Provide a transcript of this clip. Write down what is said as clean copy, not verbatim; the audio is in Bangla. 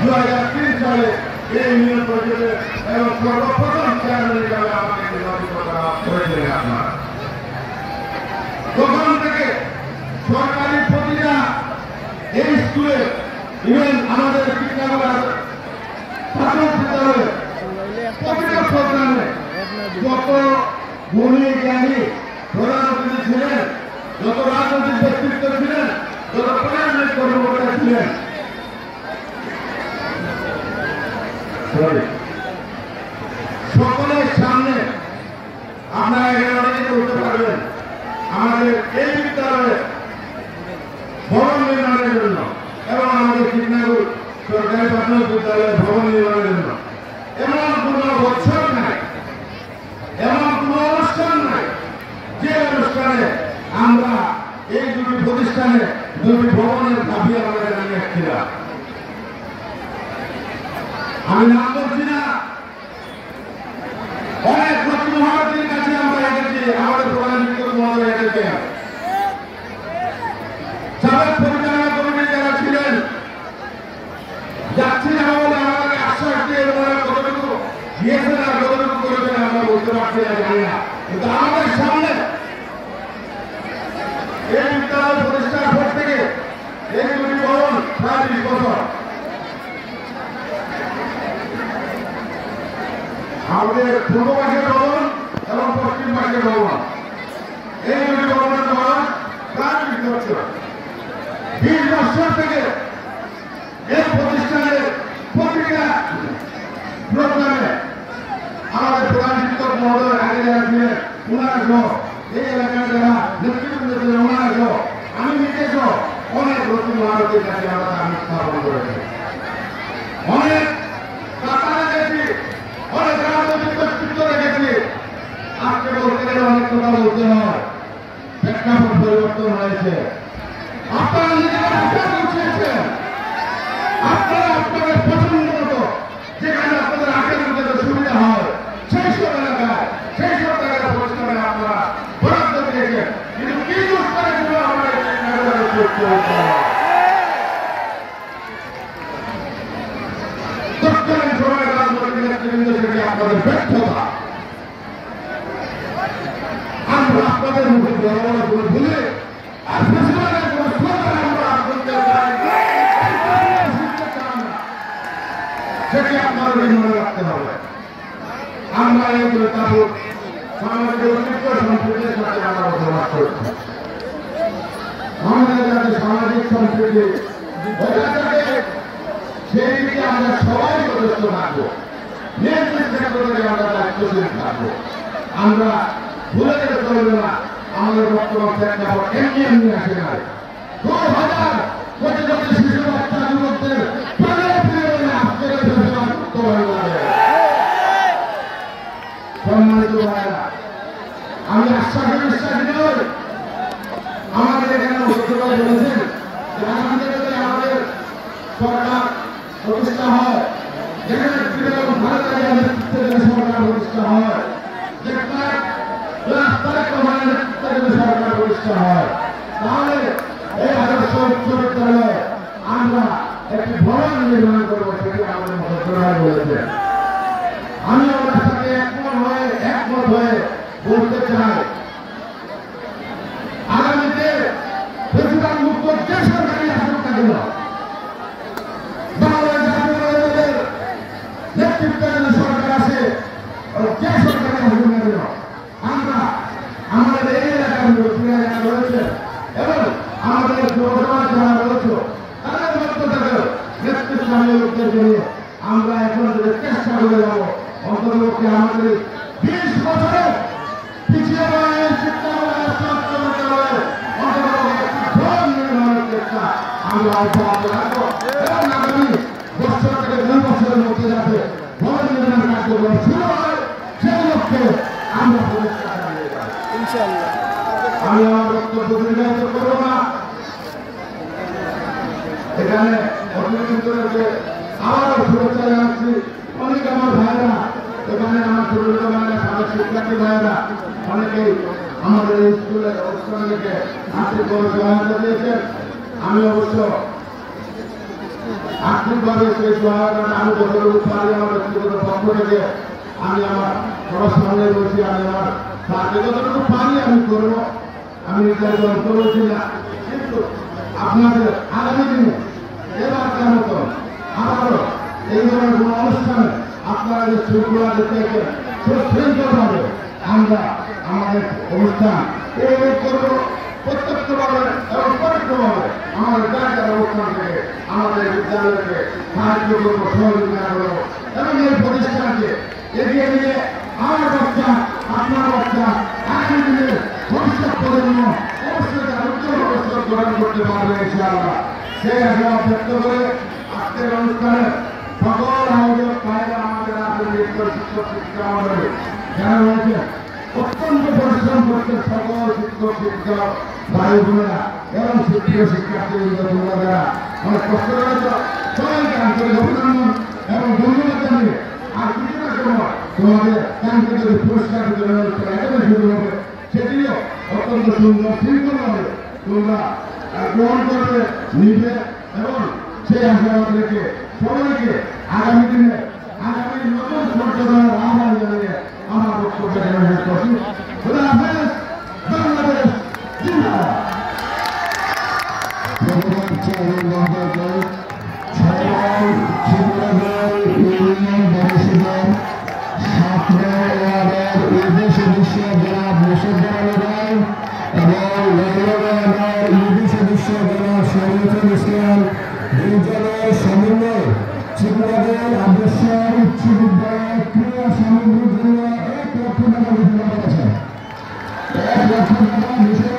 2003 সালে এই ইউনিয়ন পরিষদে এবং সর্বপ্রথম চেয়ারম্যান হিসাবে আমাকে নির্বাচিত করা হয়েছিলেন আপনারা। তখন থেকে সরকারি প্রতিটা এই স্কুলে ইভেন আমাদের কৃষ্ণনগর প্রাথমিক বিদ্যালয়ে প্রতিটা প্রোগ্রামে যত গুণী জ্ঞানী প্রধান অতিথি ছিলেন, যত রাজনৈতিক ব্যক্তিত্ব ছিলেন, যত প্রশাসনিক কর্মকর্তা ছিলেন, সকলের সামনে আপনারা এখানে অনেকে করতে পারবেন আমাদের এই বিদ্যালয়ে ভবন নির্মাণের জন্য এবং আমাদের কৃষ্ণনগর সরকারি প্রাথমিক বিদ্যালয়ে ভবন নির্মাণের জন্য এমন কোন বছর নাই, এমন কোন অনুষ্ঠান নাই যে অনুষ্ঠানে আমরা এই দুটি প্রতিষ্ঠানে দুটি ভবনের দাবি আমাদের জানিয়ে আসছিলাম। আমি নাম বলছি না, অনেক রত্ন মহারাজের কাছে আমরা এসেছি, আমাদের প্রধান শিক্ষক মহোদয় এসেছেন, সাবেক পরিচালনা কমিটির যারা ছিলেন, যাচ্ছি না বলে আমাদের আশ্বাস দিয়ে কতটুকু দিয়েছেন আর কতটুকু করেছেন আমরা বলতে পারছি না, জানি না। কিন্তু আমাদের সামনে এই বিদ্যালয় প্রতিষ্ঠার পর থেকে এই দুটি ভবন প্রায় 20 বছর আমাদের পূর্ব পাশের ভবন এবং পশ্চিম পাশের ভবন, এই দুটি ভবনের ভবন প্রায় 20 বছর। 20 বছর থেকে এই প্রতিষ্ঠানের প্রতিটা প্রোগ্রামে আমাদের প্রধান শিক্ষক মহোদয় আগে যারা ছিলেন ওনারা সহ, এই এলাকার যারা নেতৃবৃন্দ ছিলেন ওনারা সহ, আমি নিজে সহ অনেক রত্ন মহারথীর কাছে আমরা আমি স্থাপন করেছি, অনেক টাকা রেখেছি, অনেক রাজনৈতিক ব্যক্তিত্ব রেখেছি। আজকে বলতে গেলে অনেক কথা বলতে হয়, প্রেক্ষাপট পরিবর্তন হয়েছে। আপনারা নিজেরা আশা করছেন, আপনারা আপনাদের পছন্দ মতো যেখানে আপনাদের আখের মধ্যে সুবিধা হয় সেই সব এলাকায় সেই সব জায়গায় প্রতিষ্ঠানে আপনারা বরাদ্দ দিয়েছেন, কিন্তু কি দোষ করে আমরা তৎকালীন সময় রাজনৈতিক নেতৃবৃন্দ থেকে আপনাদের ব্যর্থতা আমরা আপনাদের মুখে ভুলে আর ফেসিবাদের কোন স্লোগান আমরা বলতে চাই সেটি আপনাদের মনে রাখতে হবে। আমরা এইগুলো তাদের সামাজিক ঐক্য সম্প্রীতির সাথে আমরা বসবাস করছি, আমাদের যাতে সামাজিক সম্প্রীতি সেই দিকে আমরা সবাই সদস্য থাকবো, নির্দিষ্ট ক্ষেত্রে আমরা দায়িত্বশীল থাকবো। আমরা ভুলে যেতে চলবে না আমাদের বর্তমান প্রেক্ষাপট এমনি এমনি আসে নাই। 2000 কোটি কোটি শিশু বাচ্চা যুবকদের সম্মানিত ভাইয়েরা, আমি আশ্বাসী বিশ্বাসী নই। আমাদের এখানে বক্তব্য বলেছেন যে আমাদের সরকার প্রতিষ্ঠা হয়, যেখানে ভারতের নেতৃত্বে সরকার প্রতিষ্ঠা হয়, সরকার প্রতিষ্ঠা হয়, তাহলে এই আদর্শ উচ্চ বিদ্যালয়ে আমরা একটি ভবন নির্মাণ করবো, সেটি আমাদের মন্ত্রণালয় বলেছেন। আমি ওনার সাথে একমত হয়ে বলতে চাই, আগামীতে বেশিরভাগ মুক্ত যে সরকারি আসুক না কেন, বাংলাদেশ জাতীয়তাবাদের নেতৃত্বে যদি সরকার আসে, যে সরকারি আসুক না কেন, আমরা আমাদের এই এলাকার রয়েছে এবং আমাদের যুবসমাজ যারা রয়েছে তাদের মধ্য থেকে নেতৃস্থানীয় লোকদেরকে নিয়ে আমরা এখন যদি চেষ্টা করে যাবো, অন্তর্পক্ষে আমাদের 20 বছরে পিছিয়ে শিক্ষা নির্মাণের চেষ্টা আমরা অব্যাহত রাখবো এবং আগামী বছর থেকে 2 বছরের মধ্যে যাতে ভবন নির্মাণ কার্যক্রম শুরু হয় সেই লক্ষ্যে আমরা প্রচেষ্টা চালিয়ে যাব ইনশাআল্লাহ। আমি আমার বক্তব্য দীর্ঘায়িত করবো না, এখানে অতিথিদেরকে আবারও শুভেচ্ছা জানাচ্ছি। অনেক আমার ভাইরা এখানে, আমার ছোট ছোট ভাইরা, সাবেক শিক্ষার্থী ভাইরা অনেকেই আমাদের এই স্কুলের অনুষ্ঠানকে আর্থিক সহায়তা দিয়েছেন। আমি অবশ্য আর্থিকভাবে সেই সহায়তা আমি যতটুকু পারি আমার ব্যক্তিগত পক্ষ থেকে আমি আমার সবার সামনে বলছি, আমি আমার সাথে যতটুকু পারি আমি করবো। আমি নির্ধারিত করেছি না, কিন্তু আপনাদের আগামী দিনে এবারকার মতো আবারও এই ধরনের কোনো অনুষ্ঠানে আপনারা যে শৃঙ্খলা দেখতে সুশৃঙ্খলভাবে আমরা আমাদের অনুষ্ঠান উপভোগ করবো প্রত্যক্ষভাবে এবং পরোক্ষভাবে আমাদের জায়গার অবস্থান থেকে আমাদের বিদ্যালয়কে সাহায্য করবো, সহযোগিতা করবো এবং এই প্রতিষ্ঠানকে এগিয়ে নিয়ে আমার বাচ্চা আপনার বাচ্চা আগামী দিনের ভবিষ্যৎ প্রজন্ম অবশ্যই তার উজ্জ্বল ভবিষ্যৎ গ্রহণ করতে পারবে ইনশাআল্লাহ। সেই আশাবাদ ব্যক্ত করে আজকের অনুষ্ঠানে সকল আয়োজক ভাইরা আমাদের আছে শিক্ষক শিক্ষিকা আমাদের যারা রয়েছে অত্যন্ত পরিশ্রম করতে সকল শিক্ষক শিক্ষিকা ভাই বোনেরা এবং শিক্ষিত শিক্ষার্থীবৃন্দ তোমরা যারা অনেক কষ্ট করেছে সবাইকে আন্তরিক অভিনন্দন এবং ধন্যবাদ জানিয়ে আর কিছুটা সময় তোমাদের কাঙ্ক্ষিত যে পুরস্কার বিতরণ অনুষ্ঠান এখানে শুরু হবে, সেটিও অত্যন্ত সুন্দর শৃঙ্খলভাবে তোমরা গ্রহণ করবে নিবে এবং সেই আশীর্বাদ রেখে সবাইকে আগামী দিনে আগামী নতুন সূর্যোদয়ের আহ্বান জানিয়ে আমার বক্তব্য শেষ করছি। খোদা হাফেজ, বাংলাদেশ জিন্দাবাদ। সমন্বয় চিন্তাদের আদর্শ উচ্চ বিদ্যালয় ক্রীড়া সামগ্রীর জন্য 1 লক্ষ টাকা ঘোষণা করেছে। 1 লক্ষ টাকা